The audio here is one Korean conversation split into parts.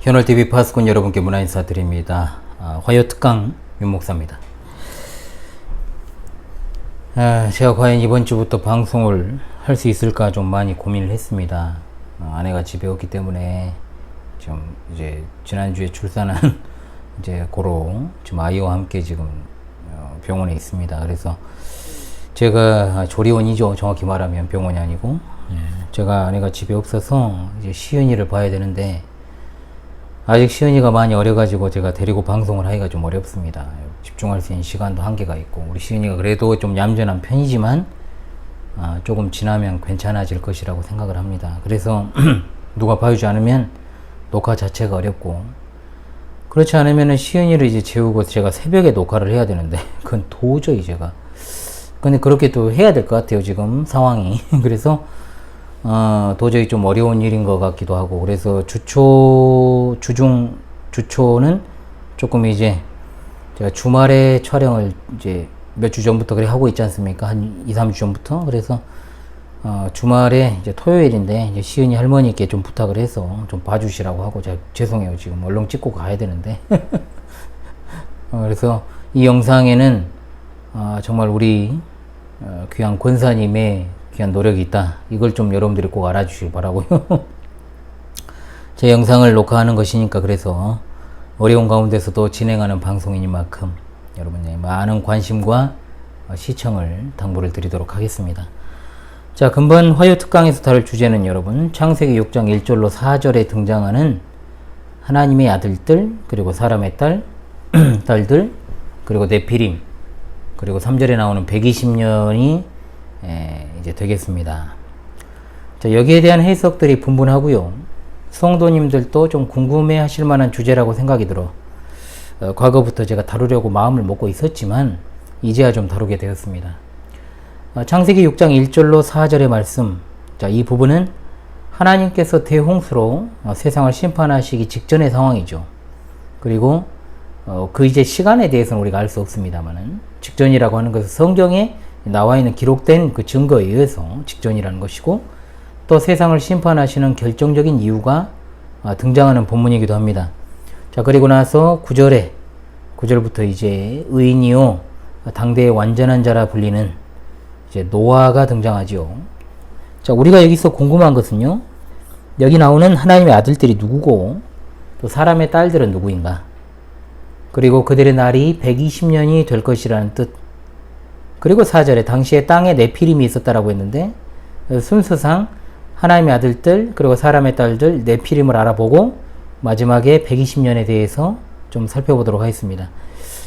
현월TV 파수꾼 여러분께 문화 인사드립니다. 화요특강 윤목사입니다. 제가 과연 이번 주부터 방송을 할 수 있을까 좀 많이 고민을 했습니다. 아내가 집에 없기 때문에 좀 이제 지난주에 출산한 이제 고로 지금 아이와 함께 지금 병원에 있습니다. 그래서 제가 조리원이죠. 정확히 말하면 병원이 아니고 제가 아내가 집에 없어서 이제 시은이를 봐야 되는데 아직 시은이가 많이 어려가지고 제가 데리고 방송을 하기가 좀 어렵습니다. 집중할 수 있는 시간도 한계가 있고 우리 시은이가 그래도 좀 얌전한 편이지만 조금 지나면 괜찮아질 것이라고 생각을 합니다. 그래서 누가 봐주지 않으면 녹화 자체가 어렵고 그렇지 않으면 시은이를 이제 재우고 제가 새벽에 녹화를 해야 되는데 그건 도저히 제가 근데 그렇게 또 해야 될 것 같아요 지금 상황이. 그래서 도저히 좀 어려운 일인 것 같기도 하고 그래서 주초는 조금 이제 제가 주말에 촬영을 이제 몇 주 전부터 그래 하고 있지 않습니까? 한 2, 3주 전부터. 그래서 주말에 이제 토요일인데 이제 시은이 할머니께 좀 부탁을 해서 좀 봐주시라고 하고 제가 죄송해요 지금 얼른 찍고 가야 되는데 그래서 이 영상에는 정말 우리 귀한 권사님의 귀한 노력이 있다. 이걸 좀 여러분들이 꼭 알아주시기 바라고요. 제 영상을 녹화하는 것이니까 그래서 어려운 가운데서도 진행하는 방송이니만큼 여러분의 많은 관심과 시청을 당부를 드리도록 하겠습니다. 자, 금번 화요특강에서 다룰 주제는 여러분 창세기 6장 1절로 4절에 등장하는 하나님의 아들들 그리고 사람의 딸들 그리고 네피림 그리고 3절에 나오는 120년이 이제 되겠습니다. 자, 여기에 대한 해석들이 분분하고요. 성도님들도 좀 궁금해 하실 만한 주제라고 생각이 들어 과거부터 제가 다루려고 마음을 먹고 있었지만 이제야 좀 다루게 되었습니다. 창세기 6장 1절로 4절의 말씀, 자, 이 부분은 하나님께서 대홍수로 세상을 심판하시기 직전의 상황이죠. 그리고 그 이제 시간에 대해서는 우리가 알 수 없습니다만은 직전이라고 하는 것은 성경에 나와 있는 기록된 그 증거에 의해서 직전이라는 것이고 또 세상을 심판하시는 결정적인 이유가 등장하는 본문이기도 합니다. 자, 그리고 나서 9절부터 이제 의인이요 당대의 완전한 자라 불리는 이제 노아가 등장하죠. 자, 우리가 여기서 궁금한 것은요. 여기 나오는 하나님의 아들들이 누구고 또 사람의 딸들은 누구인가? 그리고 그들의 날이 120년이 될 것이라는 뜻. 그리고 4절에 당시에 땅에 네피림이 있었다라고 했는데 순서상 하나님의 아들들 그리고 사람의 딸들 네피림을 알아보고 마지막에 120년에 대해서 좀 살펴보도록 하겠습니다.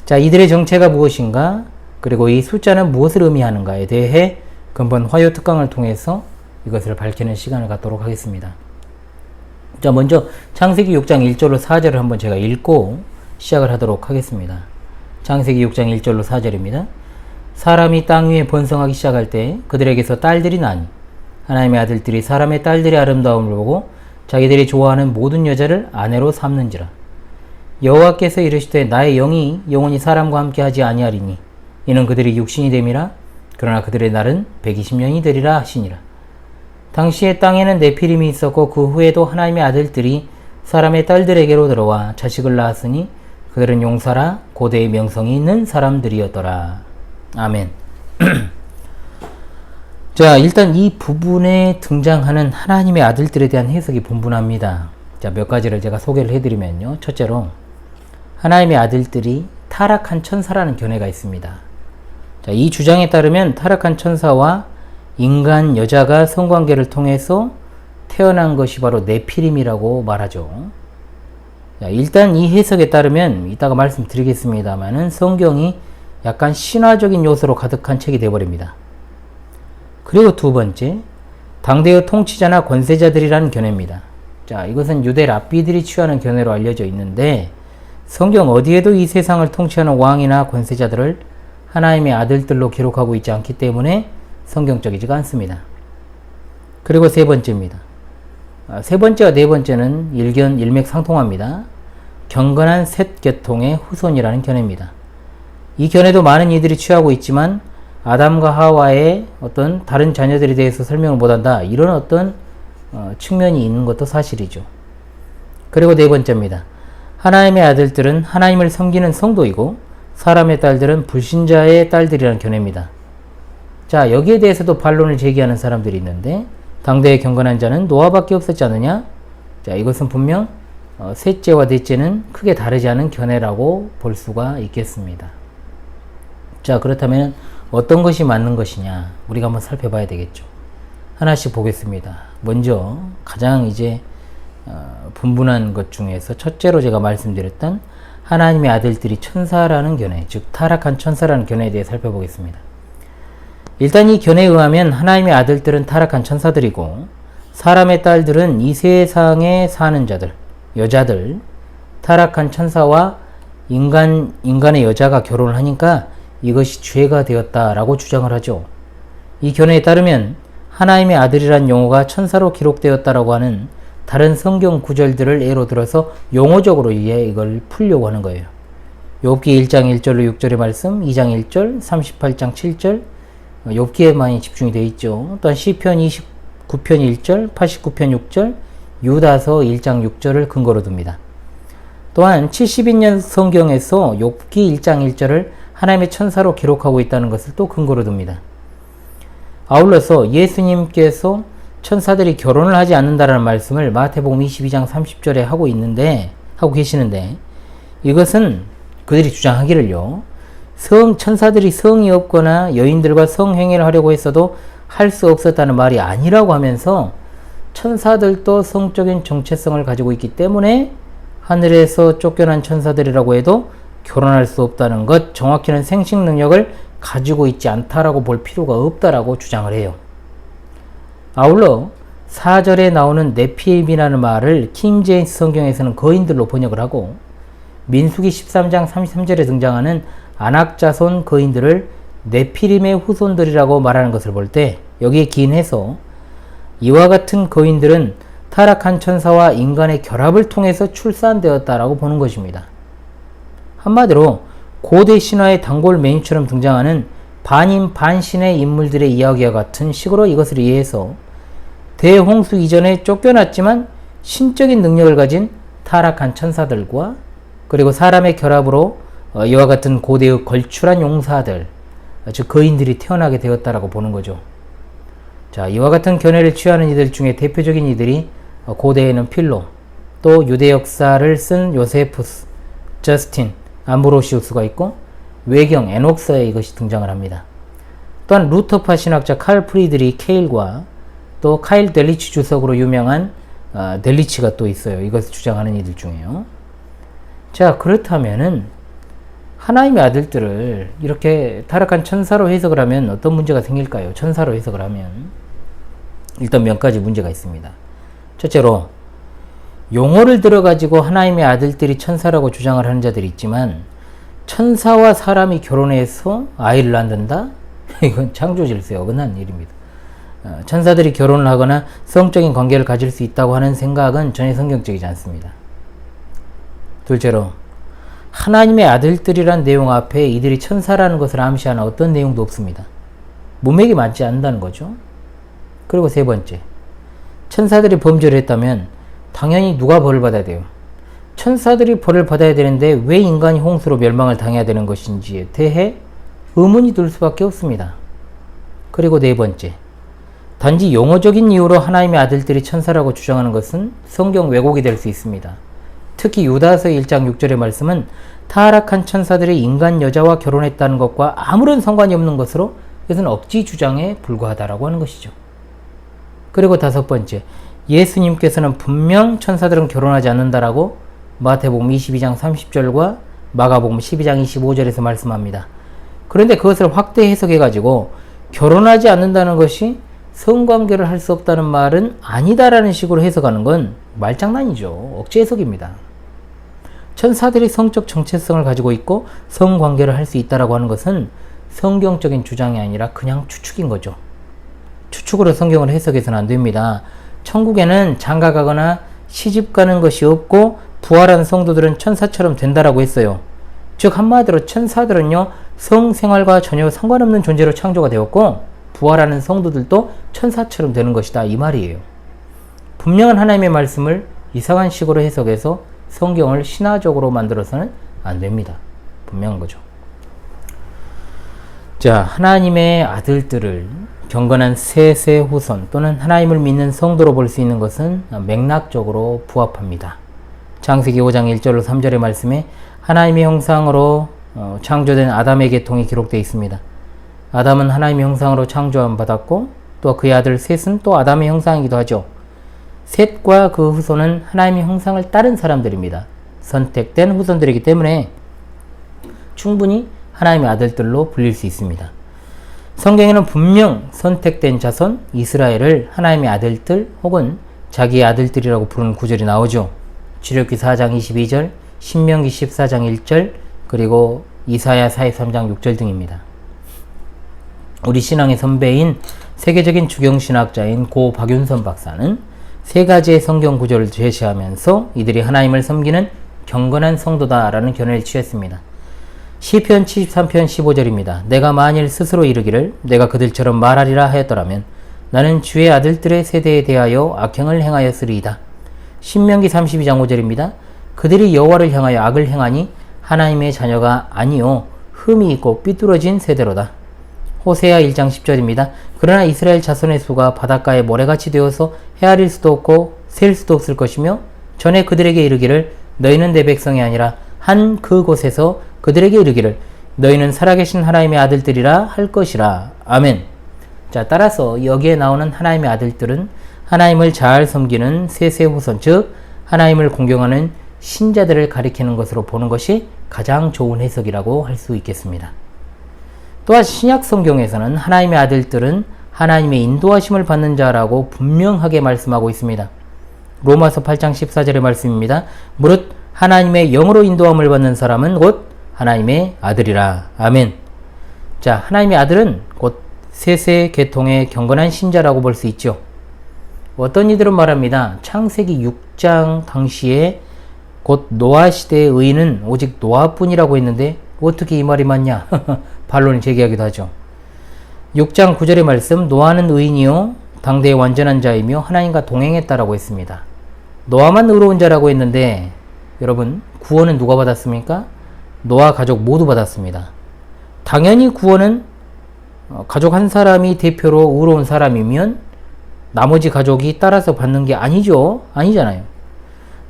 자, 이들의 정체가 무엇인가 그리고 이 숫자는 무엇을 의미하는가에 대해 근본 화요특강을 통해서 이것을 밝히는 시간을 갖도록 하겠습니다. 자, 먼저 창세기 6장 1절로 4절을 한번 제가 읽고 시작을 하도록 하겠습니다. 창세기 6장 1절로 4절입니다. 사람이 땅 위에 번성하기 시작할 때 그들에게서 딸들이 나니 하나님의 아들들이 사람의 딸들의 아름다움을 보고 자기들이 좋아하는 모든 여자를 아내로 삼는지라. 여호와께서 이르시되 나의 영이 영원히 사람과 함께 하지 아니하리니 이는 그들이 육신이 됨이라. 그러나 그들의 날은 120년이 되리라 하시니라. 당시에 땅에는 네피림이 있었고 그 후에도 하나님의 아들들이 사람의 딸들에게로 들어와 자식을 낳았으니 그들은 용사라 고대의 명성이 있는 사람들이었더라. 아멘. 자, 일단 이 부분에 등장하는 하나님의 아들들에 대한 해석이 분분합니다. 자, 몇 가지를 제가 소개를 해드리면요. 첫째로 하나님의 아들들이 타락한 천사라는 견해가 있습니다. 자, 이 주장에 따르면 타락한 천사와 인간 여자가 성관계를 통해서 태어난 것이 바로 네피림이라고 말하죠. 자, 일단 이 해석에 따르면 이따가 말씀드리겠습니다만은 성경이 약간 신화적인 요소로 가득한 책이 되어버립니다. 그리고 두 번째, 당대의 통치자나 권세자들이라는 견해입니다. 자, 이것은 유대 랍비들이 취하는 견해로 알려져 있는데 성경 어디에도 이 세상을 통치하는 왕이나 권세자들을 하나님의 아들들로 기록하고 있지 않기 때문에 성경적이지가 않습니다. 그리고 세 번째입니다. 세 번째와 네 번째는 일맥상통합니다. 경건한 셋 계통의 후손이라는 견해입니다. 이 견해도 많은 이들이 취하고 있지만 아담과 하와의 어떤 다른 자녀들에 대해서 설명을 못한다. 이런 어떤 측면이 있는 것도 사실이죠. 그리고 네 번째입니다. 하나님의 아들들은 하나님을 섬기는 성도이고 사람의 딸들은 불신자의 딸들이라는 견해입니다. 자, 여기에 대해서도 반론을 제기하는 사람들이 있는데 당대의 경건한 자는 노아밖에 없었지 않느냐? 자, 이것은 분명 셋째와 넷째는 크게 다르지 않은 견해라고 볼 수가 있겠습니다. 자, 그렇다면 어떤 것이 맞는 것이냐? 우리가 한번 살펴봐야 되겠죠. 하나씩 보겠습니다. 먼저 가장 이제 분분한 것 중에서 첫째로 제가 말씀드렸던 하나님의 아들들이 천사라는 견해, 즉 타락한 천사라는 견해에 대해 살펴보겠습니다. 일단 이 견해에 의하면 하나님의 아들들은 타락한 천사들이고 사람의 딸들은 이 세상에 사는 자들, 여자들, 타락한 천사와 인간의 여자가 결혼을 하니까 이것이 죄가 되었다라고 주장을 하죠. 이 견해에 따르면 하나님의 아들이란 용어가 천사로 기록되었다라고 하는 다른 성경 구절들을 예로 들어서 용어적으로 이걸 풀려고 하는 거예요. 욥기 1장 1절로 6절의 말씀, 2장 1절, 38장 7절, 욥기에 많이 집중이 되어 있죠. 또한 시편 29편 1절, 89편 6절, 유다서 1장 6절을 근거로 둡니다. 또한 72년 성경에서 욥기 1장 1절을 하나님의 천사로 기록하고 있다는 것을 또 근거로 둡니다. 아울러서 예수님께서 천사들이 결혼을 하지 않는다라는 말씀을 마태복음 22장 30절에 하고 계시는데 이것은 그들이 주장하기를요. 천사들이 성이 없거나 여인들과 성행위를 하려고 했어도 할 수 없었다는 말이 아니라고 하면서 천사들도 성적인 정체성을 가지고 있기 때문에 하늘에서 쫓겨난 천사들이라고 해도 결혼할 수 없다는 것, 정확히는 생식 능력을 가지고 있지 않다라고 볼 필요가 없다라고 주장을 해요. 아울러 4절에 나오는 네피림이라는 말을 킹 제임스 성경에서는 거인들로 번역을 하고 민수기 13장 33절에 등장하는 안악자손 거인들을 네피림의 후손들이라고 말하는 것을 볼 때 여기에 기인해서 이와 같은 거인들은 타락한 천사와 인간의 결합을 통해서 출산되었다라고 보는 것입니다. 한마디로 고대 신화의 단골 메뉴처럼 등장하는 반인 반신의 인물들의 이야기와 같은 식으로 이것을 이해해서 대홍수 이전에 쫓겨났지만 신적인 능력을 가진 타락한 천사들과 그리고 사람의 결합으로 이와 같은 고대의 걸출한 용사들, 즉 거인들이 태어나게 되었다라고 보는 거죠. 자, 이와 같은 견해를 취하는 이들 중에 대표적인 이들이 고대에는 필로, 또 유대 역사를 쓴 요세푸스, 저스틴, 암브로시우스가 있고 외경 에녹서에 이것이 등장을 합니다. 또한 루터파 신학자 칼 프리드리 케일과 또 카일 델리치 주석으로 유명한 델리치가 또 있어요. 이것을 주장하는 이들 중에요. 자, 그렇다면은 하나님의 아들들을 이렇게 타락한 천사로 해석을 하면 어떤 문제가 생길까요? 천사로 해석을 하면 일단 몇 가지 문제가 있습니다. 첫째로 용어를 들어가지고 하나님의 아들들이 천사라고 주장을 하는 자들이 있지만 천사와 사람이 결혼해서 아이를 낳는다? 이건 창조 질서에 어긋난 일입니다. 천사들이 결혼을 하거나 성적인 관계를 가질 수 있다고 하는 생각은 전혀 성경적이지 않습니다. 둘째로 하나님의 아들들이란 내용 앞에 이들이 천사라는 것을 암시하는 어떤 내용도 없습니다. 문맥이 맞지 않는다는 거죠. 그리고 세 번째, 천사들이 범죄를 했다면 당연히 누가 벌을 받아야 돼요? 천사들이 벌을 받아야 되는데 왜 인간이 홍수로 멸망을 당해야 되는 것인지에 대해 의문이 들 수밖에 없습니다. 그리고 네 번째, 단지 용어적인 이유로 하나님의 아들들이 천사라고 주장하는 것은 성경 왜곡이 될 수 있습니다. 특히 유다서 1장 6절의 말씀은 타락한 천사들이 인간 여자와 결혼했다는 것과 아무런 상관이 없는 것으로 이것은 억지 주장에 불과하다라고 하는 것이죠. 그리고 다섯 번째, 예수님께서는 분명 천사들은 결혼하지 않는다라고 마태복음 22장 30절과 마가복음 12장 25절에서 말씀합니다. 그런데 그것을 확대 해석해가지고 결혼하지 않는다는 것이 성관계를 할 수 없다는 말은 아니다라는 식으로 해석하는 건 말장난이죠. 억지 해석입니다. 천사들이 성적 정체성을 가지고 있고 성관계를 할 수 있다라고 하는 것은 성경적인 주장이 아니라 그냥 추측인 거죠. 추측으로 성경을 해석해서는 안 됩니다. 천국에는 장가가거나 시집가는 것이 없고 부활한 성도들은 천사처럼 된다라고 했어요. 즉 한마디로 천사들은요 성생활과 전혀 상관없는 존재로 창조가 되었고 부활하는 성도들도 천사처럼 되는 것이다 이 말이에요. 분명한 하나님의 말씀을 이상한 식으로 해석해서 성경을 신화적으로 만들어서는 안 됩니다. 분명한 거죠. 자, 하나님의 아들들을 경건한 셋의 후손 또는 하나님을 믿는 성도로 볼 수 있는 것은 맥락적으로 부합합니다. 창세기 5장 1절로 3절의 말씀에 하나님의 형상으로 창조된 아담의 계통이 기록되어 있습니다. 아담은 하나님의 형상으로 창조함 받았고 또 그의 아들 셋은 또 아담의 형상이기도 하죠. 셋과 그 후손은 하나님의 형상을 따른 사람들입니다. 선택된 후손들이기 때문에 충분히 하나님의 아들들로 불릴 수 있습니다. 성경에는 분명 선택된 자손 이스라엘을 하나님의 아들들 혹은 자기의 아들들이라고 부르는 구절이 나오죠. 출애굽기 4장 22절, 신명기 14장 1절, 그리고 이사야 43장 6절 등입니다. 우리 신앙의 선배인 세계적인 주경신학자인 고 박윤선 박사는 세 가지의 성경 구절을 제시하면서 이들이 하나님을 섬기는 경건한 성도다라는 견해를 취했습니다. 시편 73편 15절입니다. 내가 만일 스스로 이르기를 내가 그들처럼 말하리라 하였더라면 나는 주의 아들들의 세대에 대하여 악행을 행하였으리이다. 신명기 32장 5절입니다. 그들이 여호와를 향하여 악을 행하니 하나님의 자녀가 아니요 흠이 있고 삐뚤어진 세대로다. 호세아 1장 10절입니다. 그러나 이스라엘 자손의 수가 바닷가의 모래같이 되어서 헤아릴 수도 없고 셀 수도 없을 것이며 전에 그들에게 이르기를 너희는 내 백성이 아니라 한 그곳에서 그들에게 이르기를 너희는 살아계신 하나님의 아들들이라 할 것이라. 아멘. 자, 따라서 여기에 나오는 하나님의 아들들은 하나님을 잘 섬기는 셋의 후손, 즉 하나님을 공경하는 신자들을 가리키는 것으로 보는 것이 가장 좋은 해석이라고 할 수 있겠습니다. 또한 신약 성경에서는 하나님의 아들들은 하나님의 인도하심을 받는 자라고 분명하게 말씀하고 있습니다. 로마서 8장 14절의 말씀입니다. 무릇 하나님의 영으로 인도함을 받는 사람은 곧 하나님의 아들이라. 아멘. 자, 하나님의 아들은 곧 셋의 계통의 경건한 신자라고 볼 수 있죠. 어떤 이들은 말합니다. 창세기 6장 당시에 곧 노아 시대의 의인은 오직 노아뿐이라고 했는데 어떻게 이 말이 맞냐? 반론을 제기하기도 하죠. 6장 9절의 말씀, 노아는 의인이요 당대의 완전한 자이며 하나님과 동행했다라고 했습니다. 노아만 의로운 자라고 했는데 여러분, 구원은 누가 받았습니까? 노아 가족 모두 받았습니다. 당연히 구원은 가족 한 사람이 대표로 의로운 사람이면 나머지 가족이 따라서 받는 게 아니죠. 아니잖아요.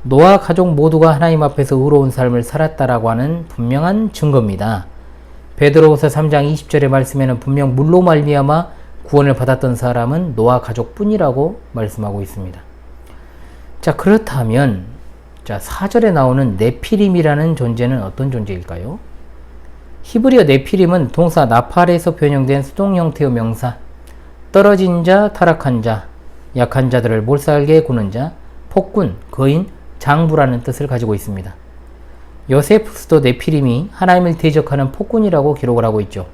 노아 가족 모두가 하나님 앞에서 의로운 삶을 살았다라고 하는 분명한 증거입니다. 베드로후서 3장 20절의 말씀에는 분명 물로 말미암아 구원을 받았던 사람은 노아 가족뿐이라고 말씀하고 있습니다. 자, 그렇다면 4절에 나오는 네피림이라는 존재는 어떤 존재일까요? 히브리어 네피림은 동사 나팔에서 변형된 수동 형태의 명사, 떨어진 자, 타락한 자, 약한 자들을 몰살게 구는 자, 폭군, 거인, 장부라는 뜻을 가지고 있습니다. 요세푸스도 네피림이 하나님을 대적하는 폭군이라고 기록을 하고 있죠.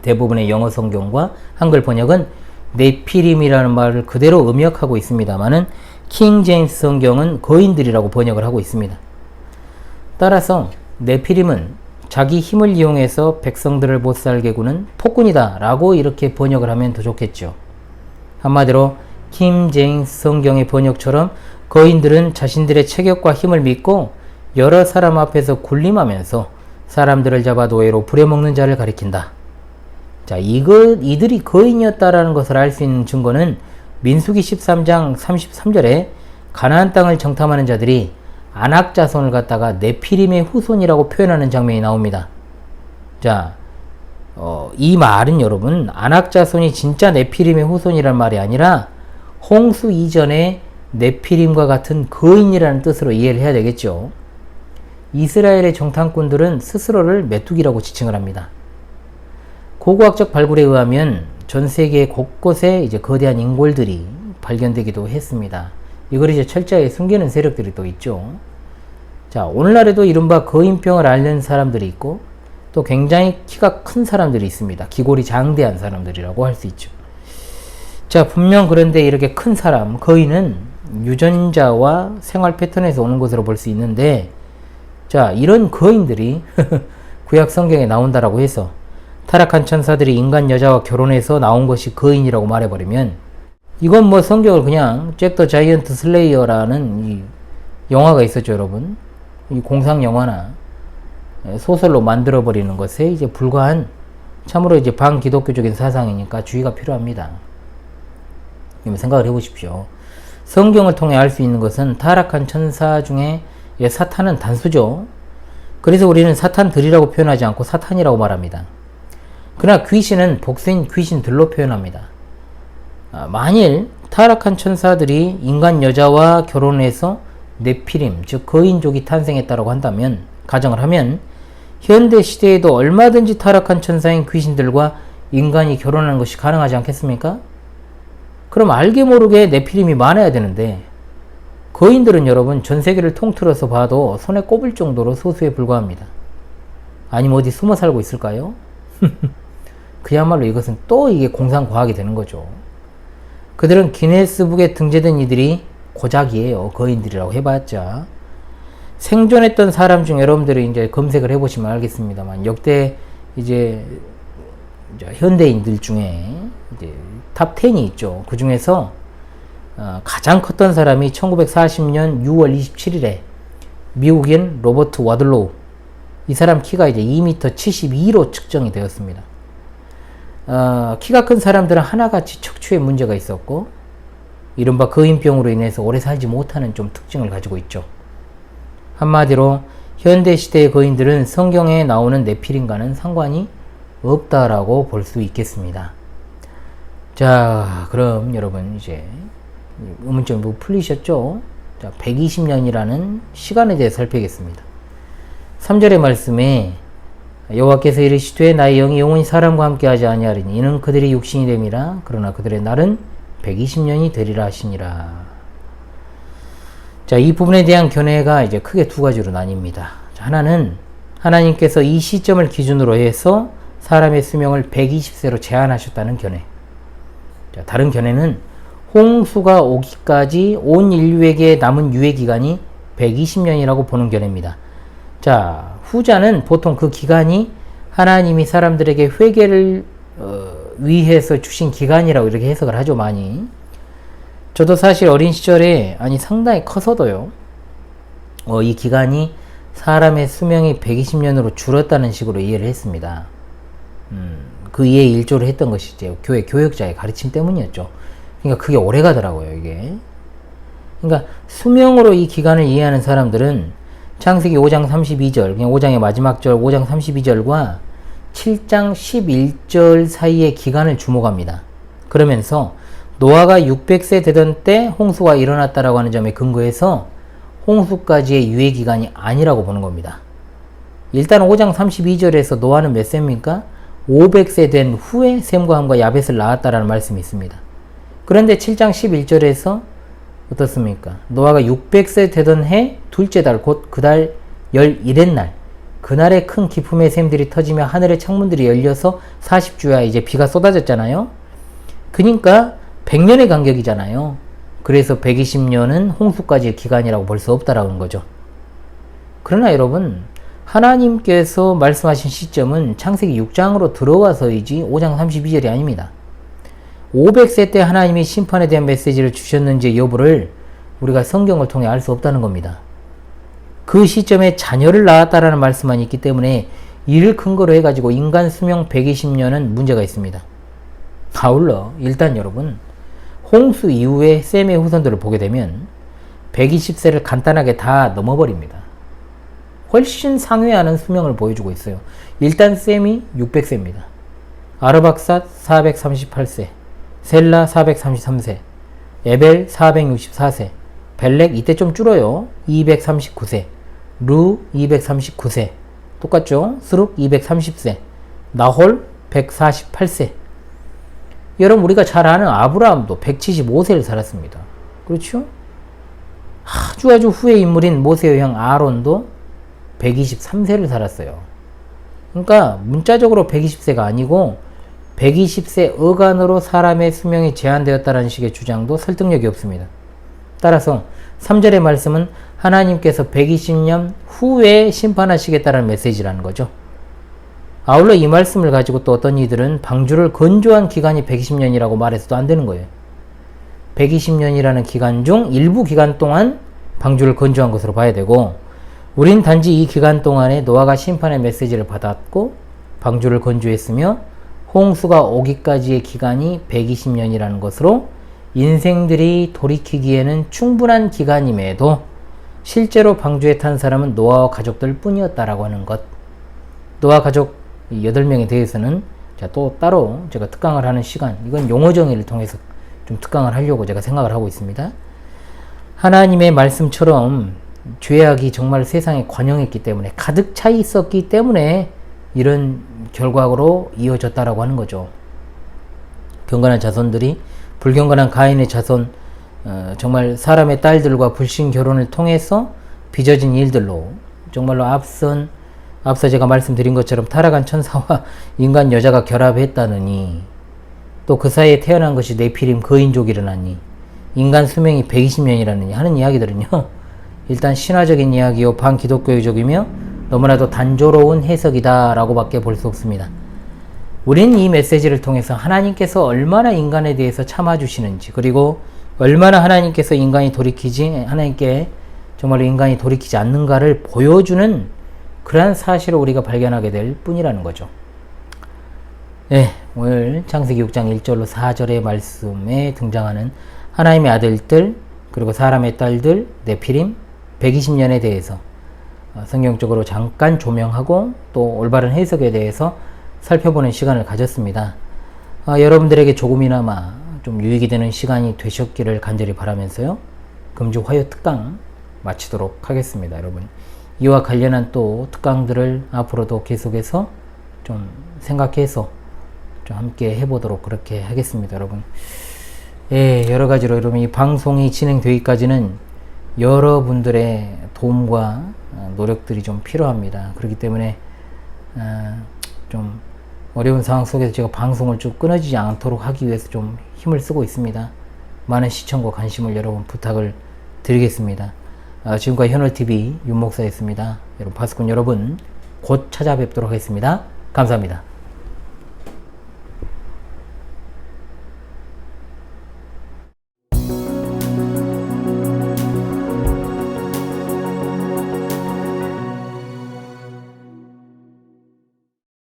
대부분의 영어 성경과 한글 번역은 네피림이라는 말을 그대로 음역하고 있습니다만은 킹 제임스 성경은 거인들이라고 번역을 하고 있습니다. 따라서 네피림은 자기 힘을 이용해서 백성들을 못살게 구는 폭군이다 라고 이렇게 번역을 하면 더 좋겠죠. 한마디로 킹 제임스 성경의 번역처럼 거인들은 자신들의 체격과 힘을 믿고 여러 사람 앞에서 군림하면서 사람들을 잡아 노예로 부려먹는 자를 가리킨다. 자, 이들이 거인이었다라는 것을 알 수 있는 증거는 민수기 13장 33절에 가나안 땅을 정탐하는 자들이 아낙 자손을 갖다가 네피림의 후손이라고 표현하는 장면이 나옵니다. 자, 이 말은 여러분 아낙 자손이 진짜 네피림의 후손이란 말이 아니라 홍수 이전에 네피림과 같은 거인이라는 뜻으로 이해를 해야 되겠죠. 이스라엘의 정탐꾼들은 스스로를 메뚜기라고 지칭을 합니다. 고고학적 발굴에 의하면 전 세계 곳곳에 이제 거대한 인골들이 발견되기도 했습니다. 이걸 이제 철저히 숨기는 세력들이 또 있죠. 자, 오늘날에도 이른바 거인병을 앓는 사람들이 있고 또 굉장히 키가 큰 사람들이 있습니다. 기골이 장대한 사람들이라고 할 수 있죠. 자, 분명 그런데 이렇게 큰 사람, 거인은 유전자와 생활 패턴에서 오는 것으로 볼 수 있는데, 자, 이런 거인들이 구약 성경에 나온다라고 해서 타락한 천사들이 인간 여자와 결혼해서 나온 것이 거인이라고 말해버리면 이건 뭐 성경을 그냥 잭 더 자이언트 슬레이어라는 이 영화가 있었죠, 여러분. 이 공상 영화나 소설로 만들어버리는 것에 이제 불과한 참으로 이제 반기독교적인 사상이니까 주의가 필요합니다. 생각을 해보십시오. 성경을 통해 알 수 있는 것은 타락한 천사 중에 사탄은 단수죠. 그래서 우리는 사탄들이라고 표현하지 않고 사탄이라고 말합니다. 그러나 귀신은 복수인 귀신들로 표현합니다. 만일 타락한 천사들이 인간 여자와 결혼해서 네피림, 즉 거인족이 탄생했다고 한다면, 가정을 하면 현대 시대에도 얼마든지 타락한 천사인 귀신들과 인간이 결혼하는 것이 가능하지 않겠습니까? 그럼 알게 모르게 네피림이 많아야 되는데, 거인들은 여러분 전 세계를 통틀어서 봐도 손에 꼽을 정도로 소수에 불과합니다. 아니면 어디 숨어 살고 있을까요? 그야말로 이것은 또 이게 공상과학이 되는 거죠. 그들은 기네스북에 등재된 이들이 고작이에요. 거인들이라고 해봤자. 생존했던 사람 중 여러분들이 이제 검색을 해보시면 알겠습니다만, 역대 이제 현대인들 중에 이제 탑 10이 있죠. 그 중에서 가장 컸던 사람이 1940년 6월 27일에 미국인 로버트 와들로우, 이 사람 키가 이제 2m 72로 측정이 되었습니다. 키가 큰 사람들은 하나같이 척추에 문제가 있었고, 이른바 거인병으로 인해서 오래 살지 못하는 좀 특징을 가지고 있죠. 한마디로 현대시대의 거인들은 성경에 나오는 네피림과는 상관이 없다라고 볼 수 있겠습니다. 자, 그럼 여러분 이제 의문점이 풀리셨죠? 자, 120년이라는 시간에 대해 살펴보겠습니다. 3절의 말씀에 여호와께서 이르시되 나의 영이 영원히 사람과 함께 하지 아니하리니 이는 그들의 육신이 됨이라. 그러나 그들의 날은 120년이 되리라 하시니라. 자, 이 부분에 대한 견해가 이제 크게 두 가지로 나뉩니다. 자, 하나는 하나님께서 이 시점을 기준으로 해서 사람의 수명을 120세로 제한하셨다는 견해. 자, 다른 견해는 홍수가 오기까지 온 인류에게 남은 유예 기간이 120년이라고 보는 견해입니다. 자, 후자는 보통 그 기간이 하나님이 사람들에게 회개를 위해서 주신 기간이라고 이렇게 해석을 하죠, 많이. 저도 사실 어린 시절에, 아니 상당히 커서도요, 이 기간이 사람의 수명이 120년으로 줄었다는 식으로 이해를 했습니다. 그 이해에 일조를 했던 것이 이제 교회 교역자의 가르침 때문이었죠. 그러니까 그게 오래 가더라고요, 이게. 그러니까 수명으로 이 기간을 이해하는 사람들은 창세기 5장 32절, 그냥 5장의 마지막 절 5장 32절과 7장 11절 사이의 기간을 주목합니다. 그러면서 노아가 600세 되던 때 홍수가 일어났다라고 하는 점에 근거해서 홍수까지의 유예 기간이 아니라고 보는 겁니다. 일단 5장 32절에서 노아는 몇 세입니까? 500세 된 후에 셈과 함과 야벳을 낳았다라는 말씀이 있습니다. 그런데 7장 11절에서 어떻습니까? 노아가 600세 되던 해 둘째 달, 곧 그 달 11의 날, 그날에 큰 기품의 샘들이 터지며 하늘의 창문들이 열려서 40주야 이제 비가 쏟아졌잖아요. 그러니까 100년의 간격이잖아요. 그래서 120년은 홍수까지의 기간이라고 볼 수 없다라는 거죠. 그러나 여러분, 하나님께서 말씀하신 시점은 창세기 6장으로 들어와서이지 5장 32절이 아닙니다. 500세 때 하나님이 심판에 대한 메시지를 주셨는지 여부를 우리가 성경을 통해 알 수 없다는 겁니다. 그 시점에 자녀를 낳았다라는 말씀만 있기 때문에 이를 근거로 해가지고 인간 수명 120년은 문제가 있습니다. 아울러 일단 여러분, 홍수 이후에 셈의 후손들을 보게 되면 120세를 간단하게 다 넘어버립니다. 훨씬 상회하는 수명을 보여주고 있어요. 일단 셈이 600세입니다. 아르박삿 438세, 셀라 433세, 에벨 464세, 벨렉 이때 좀 줄어요. 239세, 루 239세, 똑같죠? 스룩 230세, 나홀 148세. 여러분, 우리가 잘 아는 아브라함도 175세를 살았습니다. 그렇죠? 아주 후의 인물인 모세의 형 아론도 123세를 살았어요. 그러니까 문자적으로 120세가 아니고 120세 어간으로 사람의 수명이 제한되었다는 식의 주장도 설득력이 없습니다. 따라서 3절의 말씀은 하나님께서 120년 후에 심판하시겠다는 메시지라는 거죠. 아울러 이 말씀을 가지고 또 어떤 이들은 방주를 건조한 기간이 120년이라고 말해서도 안 되는 거예요. 120년이라는 기간 중 일부 기간 동안 방주를 건조한 것으로 봐야 되고, 우린 단지 이 기간 동안에 노아가 심판의 메시지를 받았고 방주를 건조했으며 홍수가 오기까지의 기간이 120년이라는 것으로 인생들이 돌이키기에는 충분한 기간임에도 실제로 방주에 탄 사람은 노아와 가족들 뿐이었다라고 하는 것. 노아 가족 8명에 대해서는 또 따로 제가 특강을 하는 시간, 이건 용어 정의를 통해서 좀 특강을 하려고 제가 생각을 하고 있습니다. 하나님의 말씀처럼 죄악이 정말 세상에 관영했기 때문에, 가득 차 있었기 때문에 이런 결과로 이어졌다라고 하는 거죠. 경건한 자손들이 불경건한 가인의 자손, 정말 사람의 딸들과 불신 결혼을 통해서 빚어진 일들로 정말로 앞서 제가 말씀드린 것처럼 타락한 천사와 인간 여자가 결합했다느니, 또 그 사이에 태어난 것이 네피림 거인족이 일어나니, 인간 수명이 120년이라느니 하는 이야기들은요, 일단 신화적인 이야기요 반기독교적이며 너무나도 단조로운 해석이다 라고 밖에 볼 수 없습니다. 우린 이 메시지를 통해서 하나님께서 얼마나 인간에 대해서 참아주시는지, 그리고 얼마나 하나님께서 하나님께 정말로 인간이 돌이키지 않는가를 보여주는 그러한 사실을 우리가 발견하게 될 뿐이라는 거죠. 네, 오늘 창세기 6장 1절로 4절의 말씀에 등장하는 하나님의 아들들, 그리고 사람의 딸들, 네피림, 120년에 대해서 성경적으로 잠깐 조명하고 또 올바른 해석에 대해서 살펴보는 시간을 가졌습니다. 여러분들에게 조금이나마 좀 유익이 되는 시간이 되셨기를 간절히 바라면서요, 금주 화요 특강 마치도록 하겠습니다. 여러분, 이와 관련한 또 특강들을 앞으로도 계속해서 좀 생각해서 좀 함께 해보도록 그렇게 하겠습니다. 여러분, 여러 가지로 여러분, 이 방송이 진행되기까지는 여러분들의 도움과 노력들이 좀 필요합니다. 그렇기 때문에 좀 어려운 상황 속에서 제가 방송을 쭉 끊어지지 않도록 하기 위해서 좀 힘을 쓰고 있습니다. 많은 시청과 관심을 여러분 부탁을 드리겠습니다. 지금까지 현월TV 윤목사였습니다. 여러분, 파수꾼 여러분, 곧 찾아뵙도록 하겠습니다. 감사합니다.